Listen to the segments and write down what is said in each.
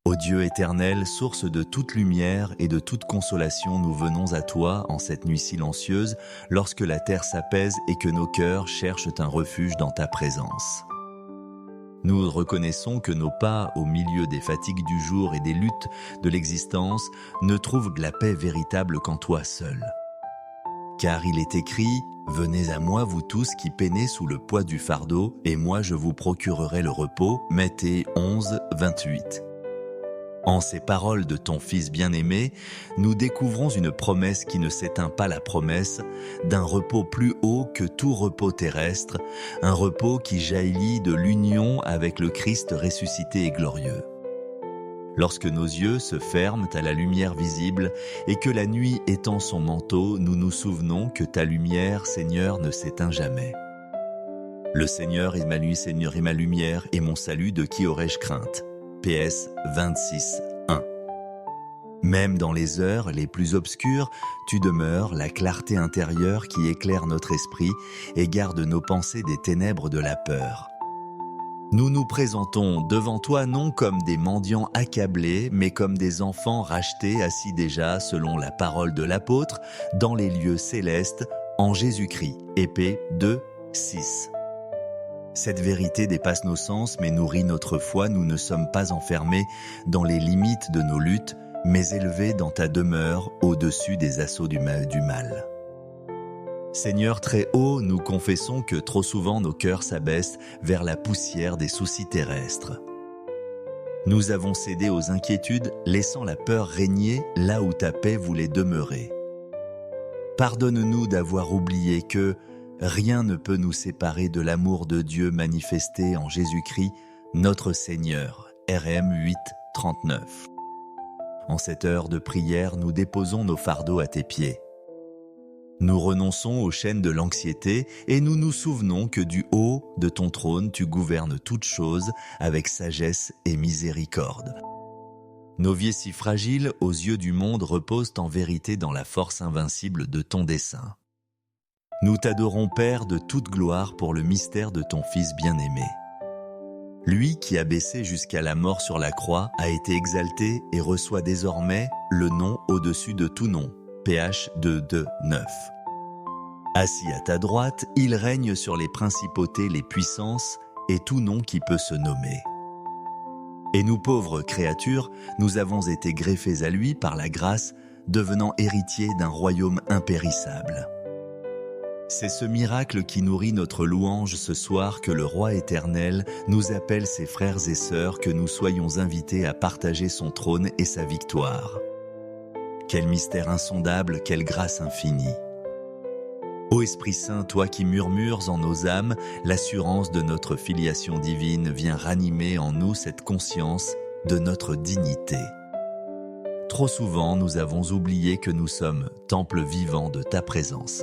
Ô Dieu éternel, source de toute lumière et de toute consolation, nous venons à toi en cette nuit silencieuse, lorsque la terre s'apaise et que nos cœurs cherchent un refuge dans ta présence. Nous reconnaissons que nos pas, au milieu des fatigues du jour et des luttes de l'existence, ne trouvent la paix véritable qu'en toi seul. Car il est écrit « Venez à moi, vous tous qui peinez sous le poids du fardeau, et moi je vous procurerai le repos. » Matthieu 11, 28. En ces paroles de ton Fils bien-aimé, nous découvrons une promesse qui ne s'éteint pas, la promesse d'un repos plus haut que tout repos terrestre, un repos qui jaillit de l'union avec le Christ ressuscité et glorieux. Lorsque nos yeux se ferment à la lumière visible et que la nuit étend son manteau, nous nous souvenons que ta lumière, Seigneur, ne s'éteint jamais. Le Seigneur est ma nuit, Seigneur est ma lumière et mon salut, de qui aurais-je crainte? PS 26, 1. Même dans les heures les plus obscures, tu demeures la clarté intérieure qui éclaire notre esprit et garde nos pensées des ténèbres de la peur. Nous nous présentons devant toi non comme des mendiants accablés, mais comme des enfants rachetés, assis déjà, selon la parole de l'apôtre, dans les lieux célestes, en Jésus-Christ. Épée 2, 6. Cette vérité dépasse nos sens, mais nourrit notre foi. Nous ne sommes pas enfermés dans les limites de nos luttes, mais élevés dans ta demeure, au-dessus des assauts du mal. Seigneur très haut, nous confessons que trop souvent nos cœurs s'abaissent vers la poussière des soucis terrestres. Nous avons cédé aux inquiétudes, laissant la peur régner là où ta paix voulait demeurer. Pardonne-nous d'avoir oublié que rien ne peut nous séparer de l'amour de Dieu manifesté en Jésus-Christ, notre Seigneur. RM 8, 39. En cette heure de prière, nous déposons nos fardeaux à tes pieds. Nous renonçons aux chaînes de l'anxiété et nous nous souvenons que du haut de ton trône, tu gouvernes toutes choses avec sagesse et miséricorde. Nos vies si fragiles aux yeux du monde reposent en vérité dans la force invincible de ton dessein. Nous t'adorons, Père de toute gloire, pour le mystère de ton Fils bien-aimé. Lui qui a baissé jusqu'à la mort sur la croix a été exalté et reçoit désormais le nom au-dessus de tout nom. PH 2, 9. Assis à ta droite, il règne sur les principautés, les puissances et tout nom qui peut se nommer. Et nous pauvres créatures, nous avons été greffés à lui par la grâce, devenant héritiers d'un royaume impérissable. C'est ce miracle qui nourrit notre louange ce soir que le Roi éternel nous appelle ses frères et sœurs, que nous soyons invités à partager son trône et sa victoire. Quel mystère insondable, quelle grâce infinie! Ô Esprit Saint, toi qui murmures en nos âmes l'assurance de notre filiation divine, viens ranimer en nous cette conscience de notre dignité. Trop souvent, nous avons oublié que nous sommes temple vivant de ta présence.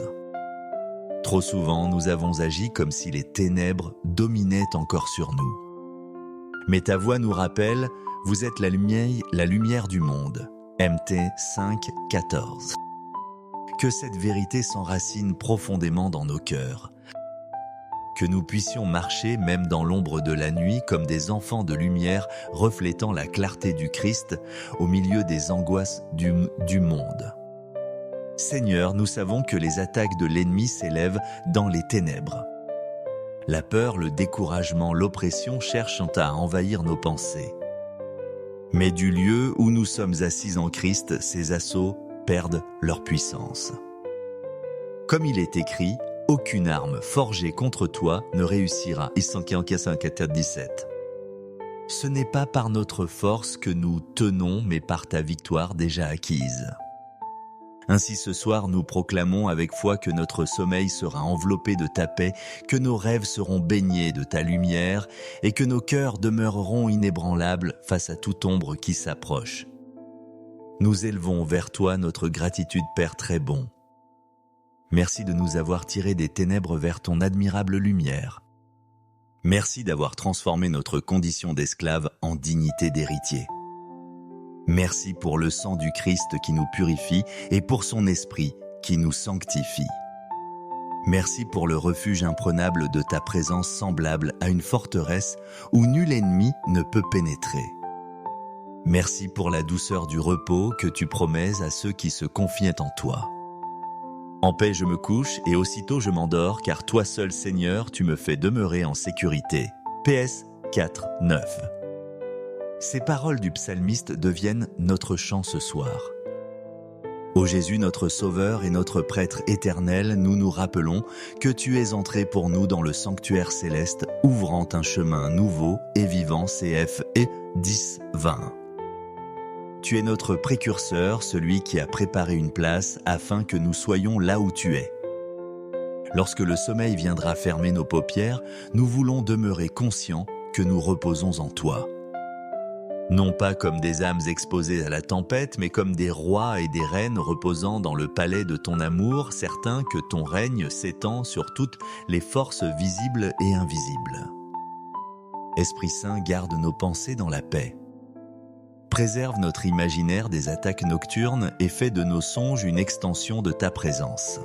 Trop souvent, nous avons agi comme si les ténèbres dominaient encore sur nous. Mais ta voix nous rappelle, vous êtes la lumière du monde. MT 5, 14. Que cette vérité s'enracine profondément dans nos cœurs. Que nous puissions marcher même dans l'ombre de la nuit comme des enfants de lumière reflétant la clarté du Christ au milieu des angoisses du monde. Seigneur, nous savons que les attaques de l'ennemi s'élèvent dans les ténèbres. La peur, le découragement, l'oppression cherchent à envahir nos pensées. Mais du lieu où nous sommes assis en Christ, ces assauts perdent leur puissance. Comme il est écrit, aucune arme forgée contre toi ne réussira. Isaïe 17. Ce n'est pas par notre force que nous tenons, mais par ta victoire déjà acquise. Ainsi ce soir, nous proclamons avec foi que notre sommeil sera enveloppé de ta paix, que nos rêves seront baignés de ta lumière et que nos cœurs demeureront inébranlables face à toute ombre qui s'approche. Nous élevons vers toi notre gratitude, Père très bon. Merci de nous avoir tirés des ténèbres vers ton admirable lumière. Merci d'avoir transformé notre condition d'esclave en dignité d'héritier. Merci pour le sang du Christ qui nous purifie et pour son esprit qui nous sanctifie. Merci pour le refuge imprenable de ta présence, semblable à une forteresse où nul ennemi ne peut pénétrer. Merci pour la douceur du repos que tu promets à ceux qui se confient en toi. En paix je me couche et aussitôt je m'endors, car toi seul Seigneur, tu me fais demeurer en sécurité. PS 4, 9. Ces paroles du psalmiste deviennent notre chant ce soir. Ô Jésus, notre Sauveur et notre Prêtre éternel, nous nous rappelons que tu es entré pour nous dans le sanctuaire céleste, ouvrant un chemin nouveau et vivant. CF et 10, 20. Tu es notre précurseur, celui qui a préparé une place afin que nous soyons là où tu es. Lorsque le sommeil viendra fermer nos paupières, nous voulons demeurer conscients que nous reposons en toi. Non pas comme des âmes exposées à la tempête, mais comme des rois et des reines reposant dans le palais de ton amour, certains que ton règne s'étend sur toutes les forces visibles et invisibles. Esprit Saint, garde nos pensées dans la paix. Préserve notre imaginaire des attaques nocturnes et fais de nos songes une extension de ta présence.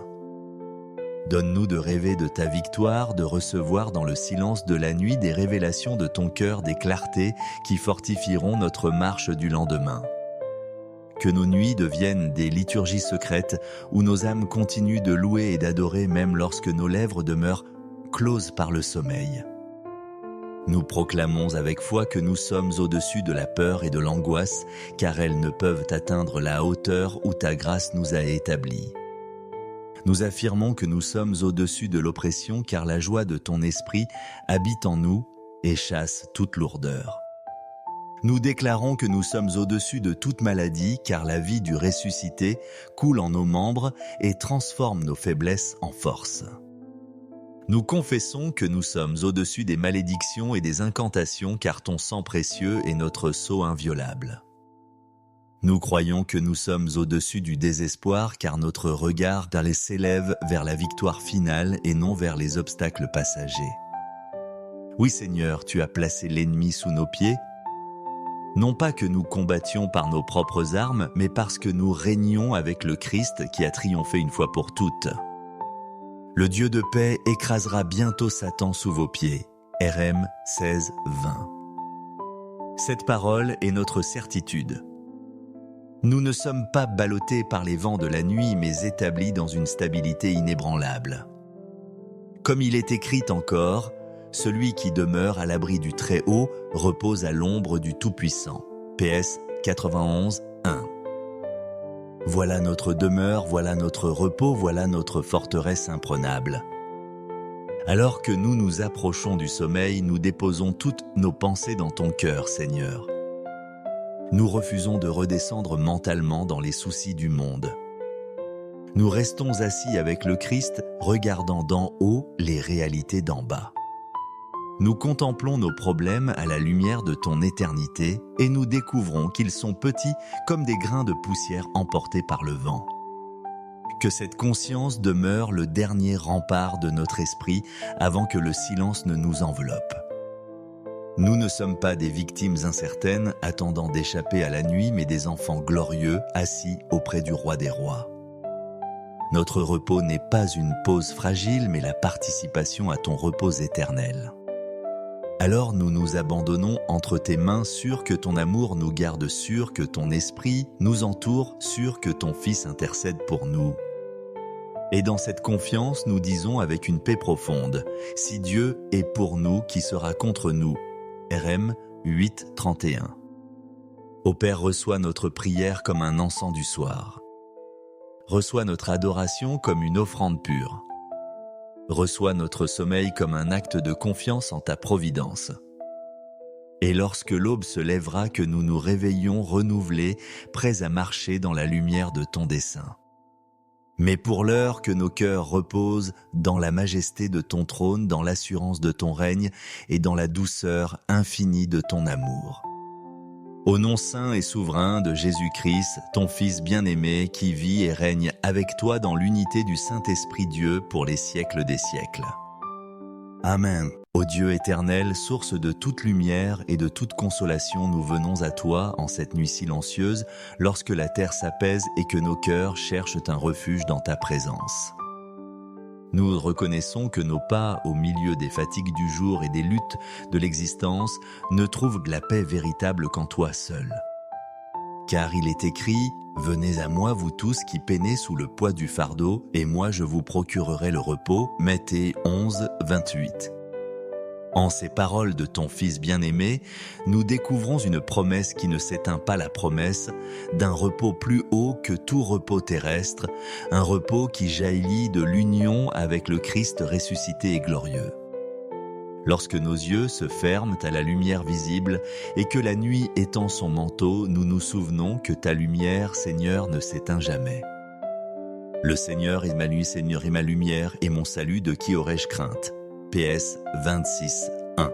Donne-nous de rêver de ta victoire, de recevoir dans le silence de la nuit des révélations de ton cœur, des clartés qui fortifieront notre marche du lendemain. Que nos nuits deviennent des liturgies secrètes où nos âmes continuent de louer et d'adorer même lorsque nos lèvres demeurent closes par le sommeil. Nous proclamons avec foi que nous sommes au-dessus de la peur et de l'angoisse, car elles ne peuvent atteindre la hauteur où ta grâce nous a établis. Nous affirmons que nous sommes au-dessus de l'oppression, car la joie de ton esprit habite en nous et chasse toute lourdeur. Nous déclarons que nous sommes au-dessus de toute maladie, car la vie du ressuscité coule en nos membres et transforme nos faiblesses en force. Nous confessons que nous sommes au-dessus des malédictions et des incantations, car ton sang précieux est notre sceau inviolable. Nous croyons que nous sommes au-dessus du désespoir, car notre regard s'élève vers la victoire finale et non vers les obstacles passagers. Oui Seigneur, tu as placé l'ennemi sous nos pieds, non pas que nous combattions par nos propres armes, mais parce que nous régnons avec le Christ qui a triomphé une fois pour toutes. Le Dieu de paix écrasera bientôt Satan sous vos pieds. RM 16, 20. Cette parole est notre certitude. Nous ne sommes pas ballottés par les vents de la nuit, mais établis dans une stabilité inébranlable. Comme il est écrit encore, celui qui demeure à l'abri du Très-Haut repose à l'ombre du Tout-Puissant. PS 91, 1. Voilà notre demeure, voilà notre repos, voilà notre forteresse imprenable. Alors que nous nous approchons du sommeil, nous déposons toutes nos pensées dans ton cœur, Seigneur. Nous refusons de redescendre mentalement dans les soucis du monde. Nous restons assis avec le Christ, regardant d'en haut les réalités d'en bas. Nous contemplons nos problèmes à la lumière de ton éternité et nous découvrons qu'ils sont petits comme des grains de poussière emportés par le vent. Que cette conscience demeure le dernier rempart de notre esprit avant que le silence ne nous enveloppe. Nous ne sommes pas des victimes incertaines attendant d'échapper à la nuit, mais des enfants glorieux assis auprès du roi des rois. Notre repos n'est pas une pause fragile, mais la participation à ton repos éternel. Alors nous nous abandonnons entre tes mains, sûrs que ton amour nous garde, sûrs que ton esprit nous entoure, sûrs que ton Fils intercède pour nous. Et dans cette confiance, nous disons avec une paix profonde, « Si Dieu est pour nous, qui sera contre nous ?» RM 8, 31. Ô Père, reçois notre prière comme un encens du soir. Reçois notre adoration comme une offrande pure. Reçois notre sommeil comme un acte de confiance en ta providence. Et lorsque l'aube se lèvera, que nous nous réveillons renouvelés, prêts à marcher dans la lumière de ton dessein. Mais pour l'heure, que nos cœurs reposent dans la majesté de ton trône, dans l'assurance de ton règne et dans la douceur infinie de ton amour. Au nom saint et souverain de Jésus-Christ, ton Fils bien-aimé, qui vit et règne avec toi dans l'unité du Saint-Esprit Dieu pour les siècles des siècles. Amen. Ô Dieu éternel, source de toute lumière et de toute consolation, nous venons à toi en cette nuit silencieuse, lorsque la terre s'apaise et que nos cœurs cherchent un refuge dans ta présence. Nous reconnaissons que nos pas, au milieu des fatigues du jour et des luttes de l'existence, ne trouvent la paix véritable qu'en toi seul. Car il est écrit « Venez à moi vous tous qui peinez sous le poids du fardeau, et moi je vous procurerai le repos » Matthieu 11, 28. En ces paroles de ton Fils bien-aimé, nous découvrons une promesse qui ne s'éteint pas, la promesse d'un repos plus haut que tout repos terrestre, un repos qui jaillit de l'union avec le Christ ressuscité et glorieux. Lorsque nos yeux se ferment à la lumière visible et que la nuit étend son manteau, nous nous souvenons que ta lumière, Seigneur, ne s'éteint jamais. Le Seigneur est ma nuit, Seigneur est ma lumière, et mon salut, de qui aurais-je crainte? PS 26, 1.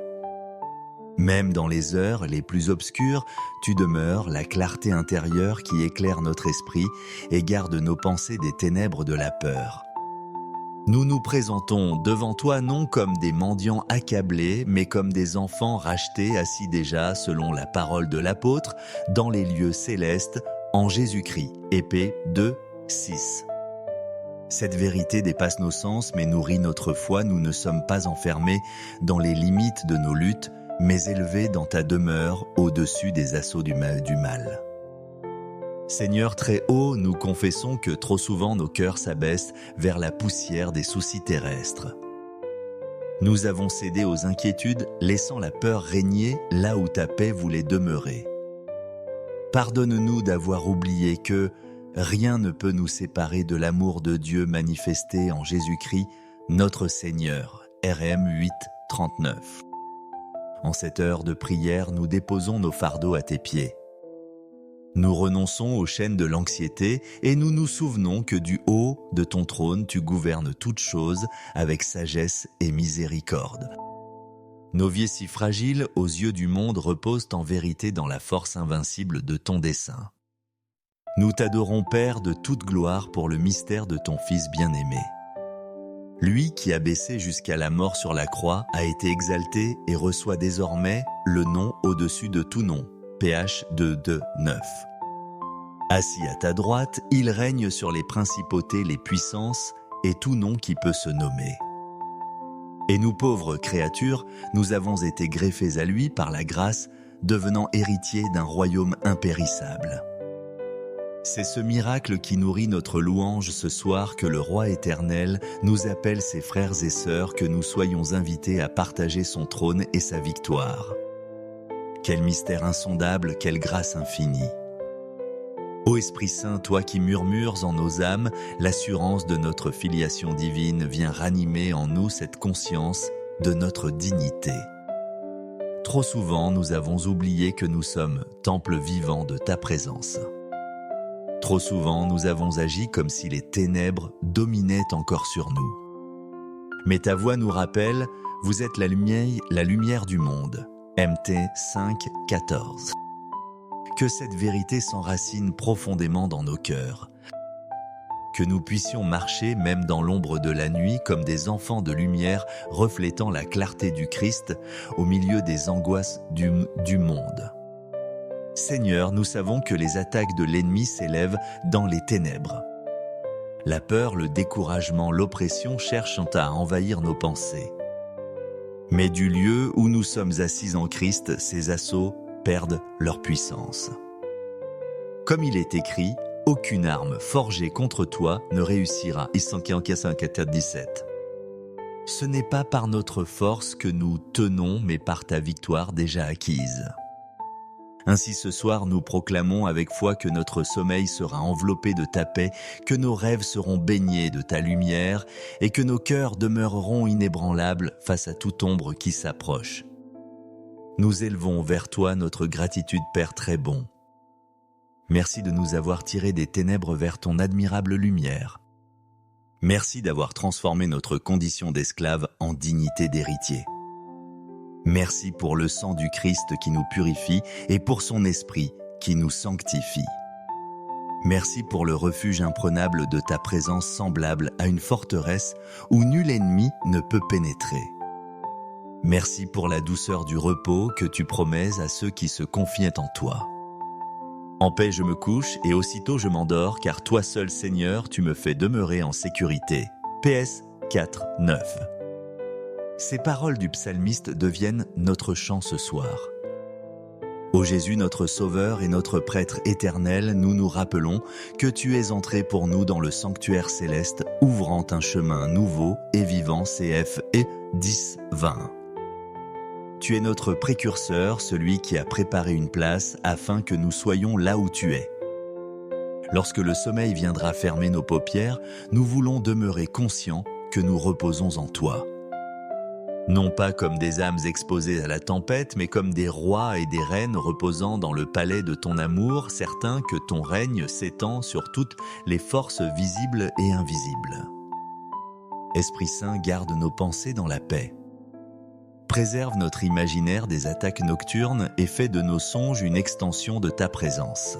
Même dans les heures les plus obscures, tu demeures la clarté intérieure qui éclaire notre esprit et garde nos pensées des ténèbres de la peur. Nous nous présentons devant toi non comme des mendiants accablés, mais comme des enfants rachetés, assis déjà, selon la parole de l'apôtre, dans les lieux célestes, en Jésus-Christ. Épée 2, 6. Cette vérité dépasse nos sens, mais nourrit notre foi. Nous ne sommes pas enfermés dans les limites de nos luttes, mais élevés dans ta demeure, au-dessus des assauts du mal. Seigneur très haut, nous confessons que trop souvent nos cœurs s'abaissent vers la poussière des soucis terrestres. Nous avons cédé aux inquiétudes, laissant la peur régner là où ta paix voulait demeurer. Pardonne-nous d'avoir oublié que rien ne peut nous séparer de l'amour de Dieu manifesté en Jésus-Christ, notre Seigneur. RM 8, 39. En cette heure de prière, nous déposons nos fardeaux à tes pieds. Nous renonçons aux chaînes de l'anxiété et nous nous souvenons que du haut de ton trône, tu gouvernes toutes choses avec sagesse et miséricorde. Nos vies si fragiles aux yeux du monde reposent en vérité dans la force invincible de ton dessein. Nous t'adorons, Père, de toute gloire pour le mystère de ton Fils bien-aimé. Lui qui a baissé jusqu'à la mort sur la croix a été exalté et reçoit désormais le nom au-dessus de tout nom. PH 2, 9. Assis à ta droite, il règne sur les principautés, les puissances et tout nom qui peut se nommer. Et nous pauvres créatures, nous avons été greffés à lui par la grâce, devenant héritiers d'un royaume impérissable. C'est ce miracle qui nourrit notre louange ce soir que le Roi éternel nous appelle ses frères et sœurs, que nous soyons invités à partager son trône et sa victoire. Quel mystère insondable, quelle grâce infinie. Ô Esprit Saint, toi qui murmures en nos âmes, l'assurance de notre filiation divine, viens ranimer en nous cette conscience de notre dignité. Trop souvent, nous avons oublié que nous sommes temple vivant de ta présence. Trop souvent, nous avons agi comme si les ténèbres dominaient encore sur nous. Mais ta voix nous rappelle, vous êtes la lumière du monde. MT 5, 14. Que cette vérité s'enracine profondément dans nos cœurs. Que nous puissions marcher même dans l'ombre de la nuit comme des enfants de lumière reflétant la clarté du Christ au milieu des angoisses du monde. Seigneur, nous savons que les attaques de l'ennemi s'élèvent dans les ténèbres. La peur, le découragement, l'oppression cherchent à envahir nos pensées. Mais du lieu où nous sommes assis en Christ, ces assauts perdent leur puissance. Comme il est écrit, aucune arme forgée contre toi ne réussira. Isaïe 17. Ce n'est pas par notre force que nous tenons, mais par ta victoire déjà acquise. Ainsi ce soir, nous proclamons avec foi que notre sommeil sera enveloppé de ta paix, que nos rêves seront baignés de ta lumière et que nos cœurs demeureront inébranlables face à toute ombre qui s'approche. Nous élevons vers toi notre gratitude, Père très bon. Merci de nous avoir tirés des ténèbres vers ton admirable lumière. Merci d'avoir transformé notre condition d'esclave en dignité d'héritier. Merci pour le sang du Christ qui nous purifie et pour son esprit qui nous sanctifie. Merci pour le refuge imprenable de ta présence, semblable à une forteresse où nul ennemi ne peut pénétrer. Merci pour la douceur du repos que tu promets à ceux qui se confient en toi. En paix je me couche et aussitôt je m'endors, car toi seul, Seigneur, tu me fais demeurer en sécurité. PS 4, 9. Ces paroles du psalmiste deviennent notre chant ce soir. Ô Jésus, notre Sauveur et notre Prêtre éternel, nous nous rappelons que tu es entré pour nous dans le sanctuaire céleste, ouvrant un chemin nouveau et vivant, CF et 10-20. Tu es notre précurseur, celui qui a préparé une place afin que nous soyons là où tu es. Lorsque le sommeil viendra fermer nos paupières, nous voulons demeurer conscients que nous reposons en toi. Non pas comme des âmes exposées à la tempête, mais comme des rois et des reines reposant dans le palais de ton amour, certains que ton règne s'étend sur toutes les forces visibles et invisibles. Esprit Saint, garde nos pensées dans la paix. Préserve notre imaginaire des attaques nocturnes et fais de nos songes une extension de ta présence.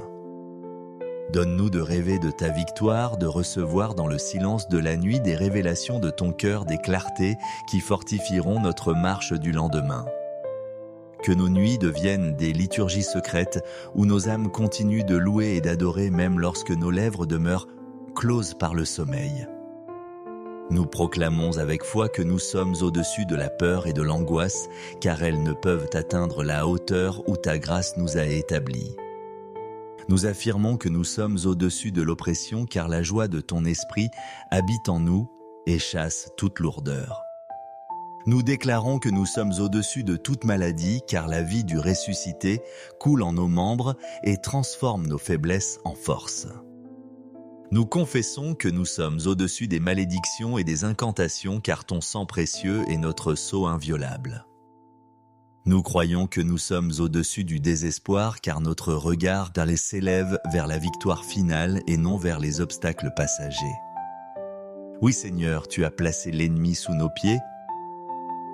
Donne-nous de rêver de ta victoire, de recevoir dans le silence de la nuit des révélations de ton cœur, des clartés qui fortifieront notre marche du lendemain. Que nos nuits deviennent des liturgies secrètes où nos âmes continuent de louer et d'adorer même lorsque nos lèvres demeurent closes par le sommeil. Nous proclamons avec foi que nous sommes au-dessus de la peur et de l'angoisse, car elles ne peuvent atteindre la hauteur où ta grâce nous a établis. Nous affirmons que nous sommes au-dessus de l'oppression, car la joie de ton esprit habite en nous et chasse toute lourdeur. Nous déclarons que nous sommes au-dessus de toute maladie, car la vie du ressuscité coule en nos membres et transforme nos faiblesses en force. Nous confessons que nous sommes au-dessus des malédictions et des incantations, car ton sang précieux est notre sceau inviolable. Nous croyons que nous sommes au-dessus du désespoir, car notre regard s'élève vers la victoire finale et non vers les obstacles passagers. Oui Seigneur, tu as placé l'ennemi sous nos pieds,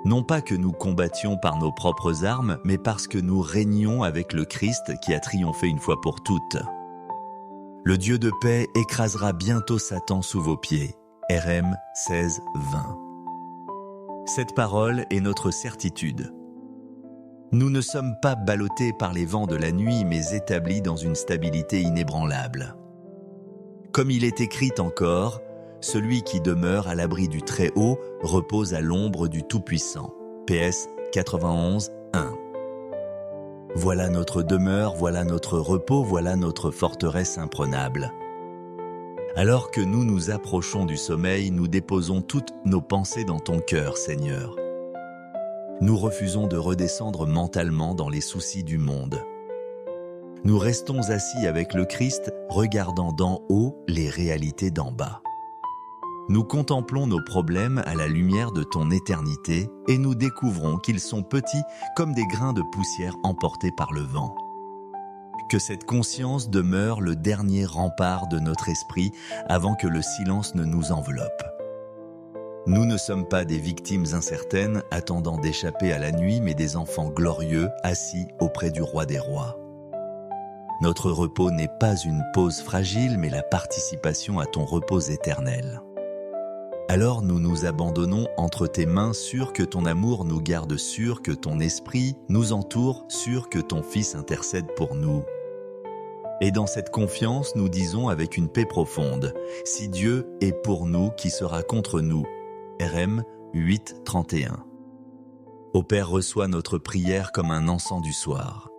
non pas que nous combattions par nos propres armes, mais parce que nous régnons avec le Christ qui a triomphé une fois pour toutes. Le Dieu de paix écrasera bientôt Satan sous vos pieds. RM 16, 20. Cette parole est notre certitude. Nous ne sommes pas ballottés par les vents de la nuit, mais établis dans une stabilité inébranlable. Comme il est écrit encore, celui qui demeure à l'abri du Très-Haut repose à l'ombre du Tout-Puissant. PS 91, 1. Voilà notre demeure, voilà notre repos, voilà notre forteresse imprenable. Alors que nous nous approchons du sommeil, nous déposons toutes nos pensées dans ton cœur, Seigneur. Nous refusons de redescendre mentalement dans les soucis du monde. Nous restons assis avec le Christ, regardant d'en haut les réalités d'en bas. Nous contemplons nos problèmes à la lumière de ton éternité et nous découvrons qu'ils sont petits comme des grains de poussière emportés par le vent. Que cette conscience demeure le dernier rempart de notre esprit avant que le silence ne nous enveloppe. Nous ne sommes pas des victimes incertaines attendant d'échapper à la nuit, mais des enfants glorieux assis auprès du roi des rois. Notre repos n'est pas une pause fragile, mais la participation à ton repos éternel. Alors nous nous abandonnons entre tes mains, sûrs que ton amour nous garde, sûrs que ton esprit nous entoure, sûrs que ton Fils intercède pour nous. Et dans cette confiance, nous disons avec une paix profonde, « Si Dieu est pour nous, qui sera contre nous ?» RM 8, 31. Ô Père, reçois notre prière comme un encens du soir.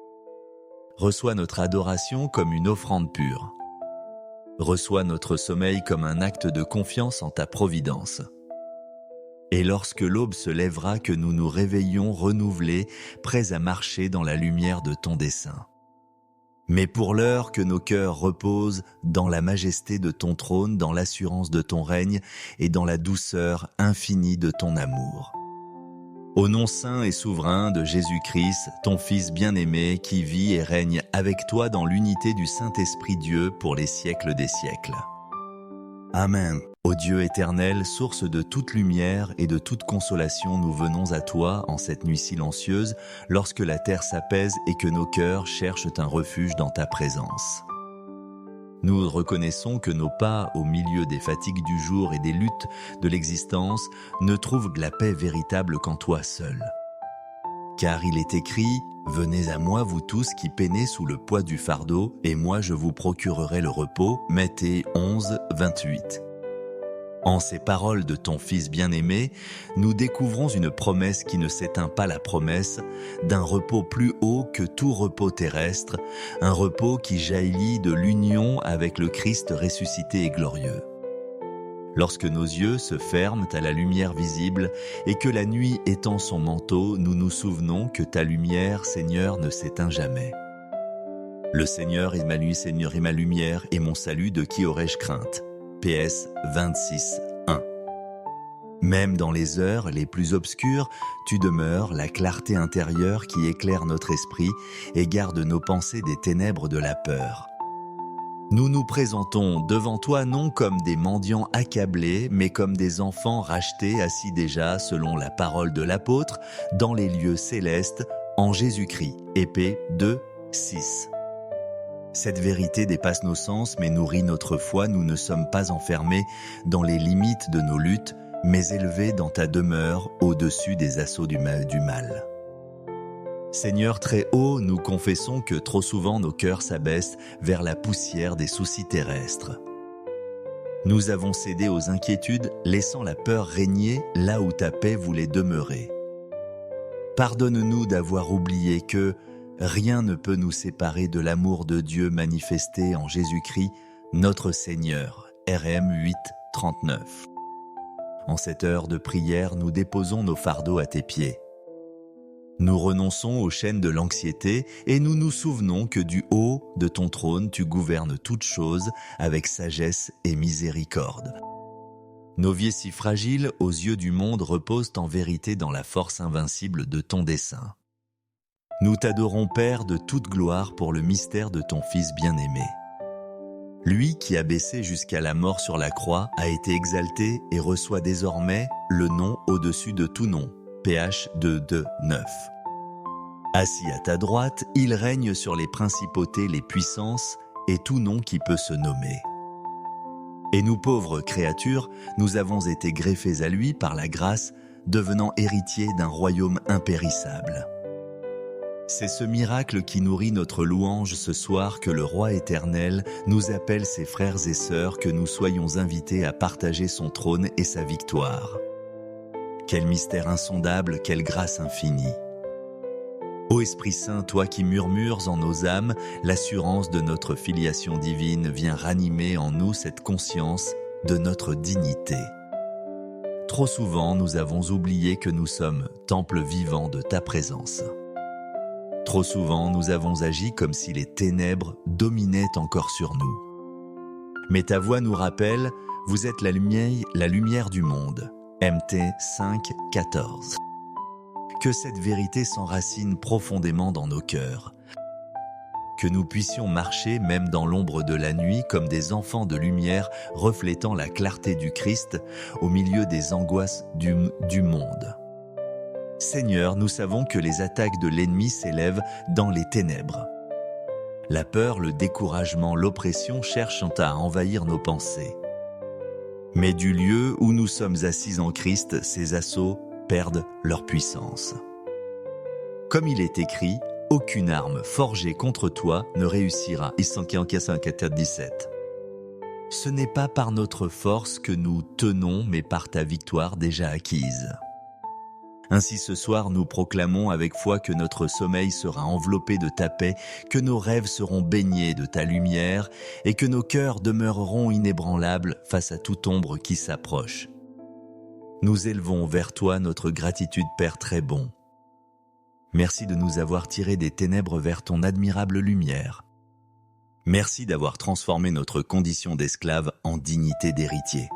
Reçois notre adoration comme une offrande pure. Reçois notre sommeil comme un acte de confiance en ta providence. Et lorsque l'aube se lèvera, que nous nous réveillons renouvelés, prêts à marcher dans la lumière de ton dessein. Mais pour l'heure, que nos cœurs reposent dans la majesté de ton trône, dans l'assurance de ton règne et dans la douceur infinie de ton amour. Au nom saint et souverain de Jésus-Christ, ton Fils bien-aimé, qui vit et règne avec toi dans l'unité du Saint-Esprit Dieu pour les siècles des siècles. Amen. Ô Dieu éternel, source de toute lumière et de toute consolation, nous venons à toi en cette nuit silencieuse, lorsque la terre s'apaise et que nos cœurs cherchent un refuge dans ta présence. Nous reconnaissons que nos pas, au milieu des fatigues du jour et des luttes de l'existence, ne trouvent la paix véritable qu'en toi seul. Car il est écrit « Venez à moi, vous tous qui peinez sous le poids du fardeau, et moi je vous procurerai le repos » Matthieu 11, 28. En ces paroles de ton Fils bien-aimé, nous découvrons une promesse qui ne s'éteint pas, la promesse d'un repos plus haut que tout repos terrestre, un repos qui jaillit de l'union avec le Christ ressuscité et glorieux. Lorsque nos yeux se ferment à la lumière visible et que la nuit étend son manteau, nous nous souvenons que ta lumière, Seigneur, ne s'éteint jamais. Le Seigneur est ma nuit, Seigneur est ma lumière, et mon salut, de qui aurais-je crainte? PS 26:1. Même dans les heures les plus obscures, tu demeures la clarté intérieure qui éclaire notre esprit et garde nos pensées des ténèbres de la peur. Nous nous présentons devant toi non comme des mendiants accablés, mais comme des enfants rachetés, assis déjà, selon la parole de l'apôtre, dans les lieux célestes, en Jésus-Christ. Épée 2:6. Cette vérité dépasse nos sens mais nourrit notre foi. Nous ne sommes pas enfermés dans les limites de nos luttes, mais élevés dans ta demeure au-dessus des assauts du mal. Seigneur très haut, nous confessons que trop souvent nos cœurs s'abaissent vers la poussière des soucis terrestres. Nous avons cédé aux inquiétudes, laissant la peur régner là où ta paix voulait demeurer. Pardonne-nous d'avoir oublié que rien ne peut nous séparer de l'amour de Dieu manifesté en Jésus-Christ, notre Seigneur. RM 8:39. En cette heure de prière, nous déposons nos fardeaux à tes pieds. Nous renonçons aux chaînes de l'anxiété et nous nous souvenons que du haut de ton trône, tu gouvernes toutes choses avec sagesse et miséricorde. Nos vies si fragiles aux yeux du monde reposent en vérité dans la force invincible de ton dessein. Nous t'adorons, Père, de toute gloire pour le mystère de ton Fils bien-aimé. Lui qui a baissé jusqu'à la mort sur la croix a été exalté et reçoit désormais le nom au-dessus de tout nom. PH 2:9. Assis à ta droite, il règne sur les principautés, les puissances et tout nom qui peut se nommer. Et nous pauvres créatures, nous avons été greffés à lui par la grâce, devenant héritiers d'un royaume impérissable. C'est ce miracle qui nourrit notre louange ce soir que le Roi éternel nous appelle ses frères et sœurs, que nous soyons invités à partager son trône et sa victoire. Quel mystère insondable, quelle grâce infinie. Ô Esprit Saint, toi qui murmures en nos âmes l'assurance de notre filiation divine, viens ranimer en nous cette conscience de notre dignité. Trop souvent, nous avons oublié que nous sommes temple vivant de ta présence. Trop souvent, nous avons agi comme si les ténèbres dominaient encore sur nous. Mais ta voix nous rappelle, vous êtes la lumière du monde. MT 5:14. Que cette vérité s'enracine profondément dans nos cœurs. Que nous puissions marcher même dans l'ombre de la nuit comme des enfants de lumière reflétant la clarté du Christ au milieu des angoisses du monde. Seigneur, nous savons que les attaques de l'ennemi s'élèvent dans les ténèbres. La peur, le découragement, l'oppression cherchent à envahir nos pensées. Mais du lieu où nous sommes assis en Christ, ces assauts perdent leur puissance. Comme il est écrit, aucune arme forgée contre toi ne réussira. Isaïe 54:17. Ce n'est pas par notre force que nous tenons, mais par ta victoire déjà acquise. Ainsi ce soir, nous proclamons avec foi que notre sommeil sera enveloppé de ta paix, que nos rêves seront baignés de ta lumière et que nos cœurs demeureront inébranlables face à toute ombre qui s'approche. Nous élevons vers toi notre gratitude, Père très bon. Merci de nous avoir tirés des ténèbres vers ton admirable lumière. Merci d'avoir transformé notre condition d'esclave en dignité d'héritier.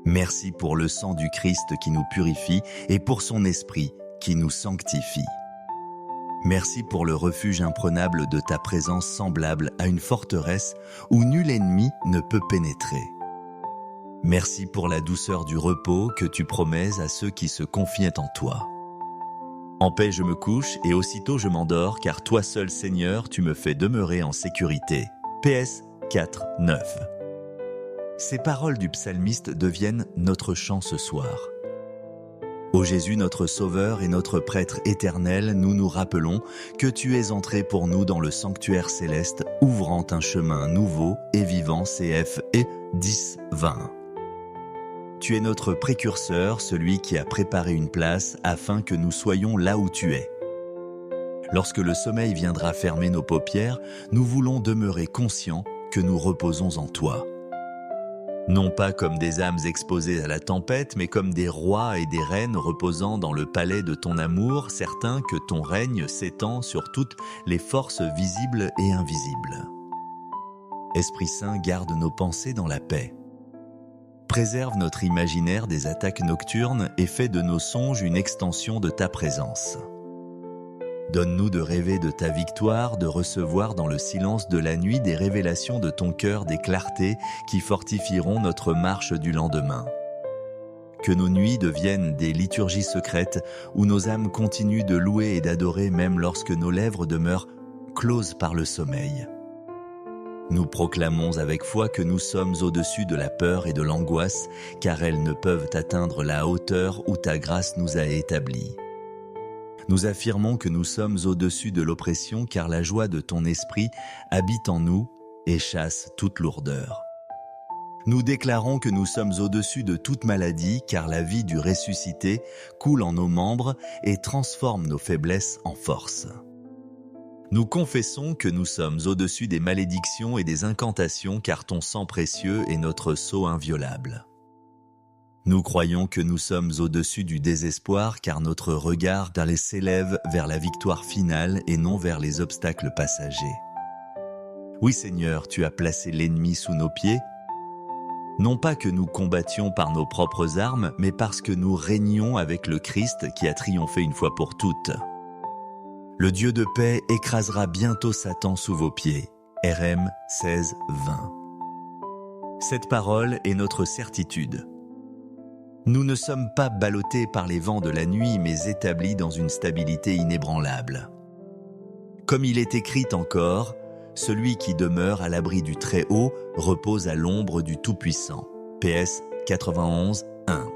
Merci pour le sang du Christ qui nous purifie et pour son esprit qui nous sanctifie. Merci pour le refuge imprenable de ta présence, semblable à une forteresse où nul ennemi ne peut pénétrer. Merci pour la douceur du repos que tu promets à ceux qui se confient en toi. En paix je me couche et aussitôt je m'endors, car toi seul, Seigneur, tu me fais demeurer en sécurité. PS 4:9. Ces paroles du psalmiste deviennent notre chant ce soir. Ô Jésus, notre Sauveur et notre Prêtre éternel, nous nous rappelons que tu es entré pour nous dans le sanctuaire céleste, ouvrant un chemin nouveau et vivant. CF et 10:20. Tu es notre précurseur, celui qui a préparé une place afin que nous soyons là où tu es. Lorsque le sommeil viendra fermer nos paupières, nous voulons demeurer conscients que nous reposons en toi. Non pas comme des âmes exposées à la tempête, mais comme des rois et des reines reposant dans le palais de ton amour, certains que ton règne s'étend sur toutes les forces visibles et invisibles. Esprit Saint, garde nos pensées dans la paix. Préserve notre imaginaire des attaques nocturnes et fais de nos songes une extension de ta présence. Donne-nous de rêver de ta victoire, de recevoir dans le silence de la nuit des révélations de ton cœur, des clartés qui fortifieront notre marche du lendemain. Que nos nuits deviennent des liturgies secrètes où nos âmes continuent de louer et d'adorer même lorsque nos lèvres demeurent closes par le sommeil. Nous proclamons avec foi que nous sommes au-dessus de la peur et de l'angoisse, car elles ne peuvent atteindre la hauteur où ta grâce nous a établis. Nous affirmons que nous sommes au-dessus de l'oppression, car la joie de ton esprit habite en nous et chasse toute lourdeur. Nous déclarons que nous sommes au-dessus de toute maladie, car la vie du ressuscité coule en nos membres et transforme nos faiblesses en force. Nous confessons que nous sommes au-dessus des malédictions et des incantations, car ton sang précieux est notre sceau inviolable. Nous croyons que nous sommes au-dessus du désespoir, car notre regard s'élève vers la victoire finale et non vers les obstacles passagers. Oui Seigneur, tu as placé l'ennemi sous nos pieds, non pas que nous combattions par nos propres armes, mais parce que nous régnons avec le Christ qui a triomphé une fois pour toutes. Le Dieu de paix écrasera bientôt Satan sous vos pieds. RM 16, 20. Cette parole est notre certitude. Nous ne sommes pas ballottés par les vents de la nuit, mais établis dans une stabilité inébranlable. Comme il est écrit encore, celui qui demeure à l'abri du Très-Haut repose à l'ombre du Tout-Puissant. PS 91, 1.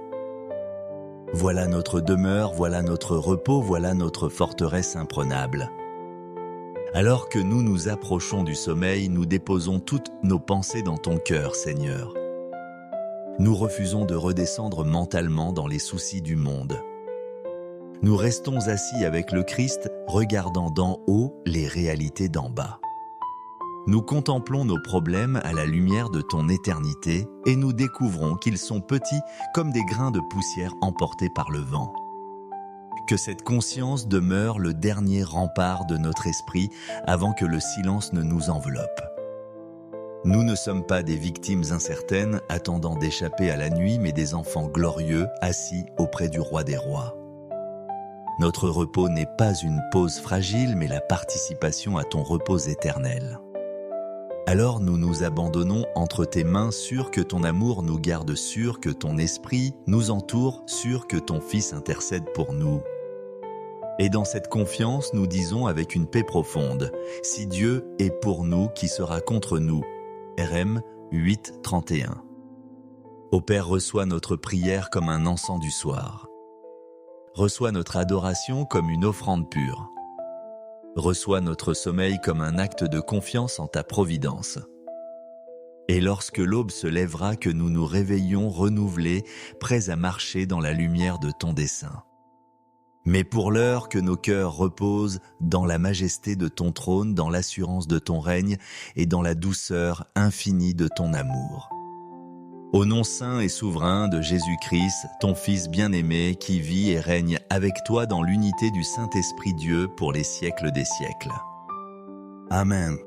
Voilà notre demeure, voilà notre repos, voilà notre forteresse imprenable. Alors que nous nous approchons du sommeil, nous déposons toutes nos pensées dans ton cœur, Seigneur. Nous refusons de redescendre mentalement dans les soucis du monde. Nous restons assis avec le Christ, regardant d'en haut les réalités d'en bas. Nous contemplons nos problèmes à la lumière de ton éternité et nous découvrons qu'ils sont petits comme des grains de poussière emportés par le vent. Que cette conscience demeure le dernier rempart de notre esprit avant que le silence ne nous enveloppe. Nous ne sommes pas des victimes incertaines attendant d'échapper à la nuit, mais des enfants glorieux assis auprès du roi des rois. Notre repos n'est pas une pause fragile, mais la participation à ton repos éternel. Alors nous nous abandonnons entre tes mains, sûrs que ton amour nous garde, sûrs que ton esprit nous entoure, sûrs que ton Fils intercède pour nous. Et dans cette confiance, nous disons avec une paix profonde, « Si Dieu est pour nous, qui sera contre nous ?» RM 8, 31. Ô Père, reçois notre prière comme un encens du soir. Reçois notre adoration comme une offrande pure. Reçois notre sommeil comme un acte de confiance en ta providence. Et lorsque l'aube se lèvera, que nous nous réveillons renouvelés, prêts à marcher dans la lumière de ton dessein. Mais pour l'heure, que nos cœurs reposent dans la majesté de ton trône, dans l'assurance de ton règne et dans la douceur infinie de ton amour. Au nom saint et souverain de Jésus-Christ, ton Fils bien-aimé, qui vit et règne avec toi dans l'unité du Saint-Esprit Dieu pour les siècles des siècles. Amen.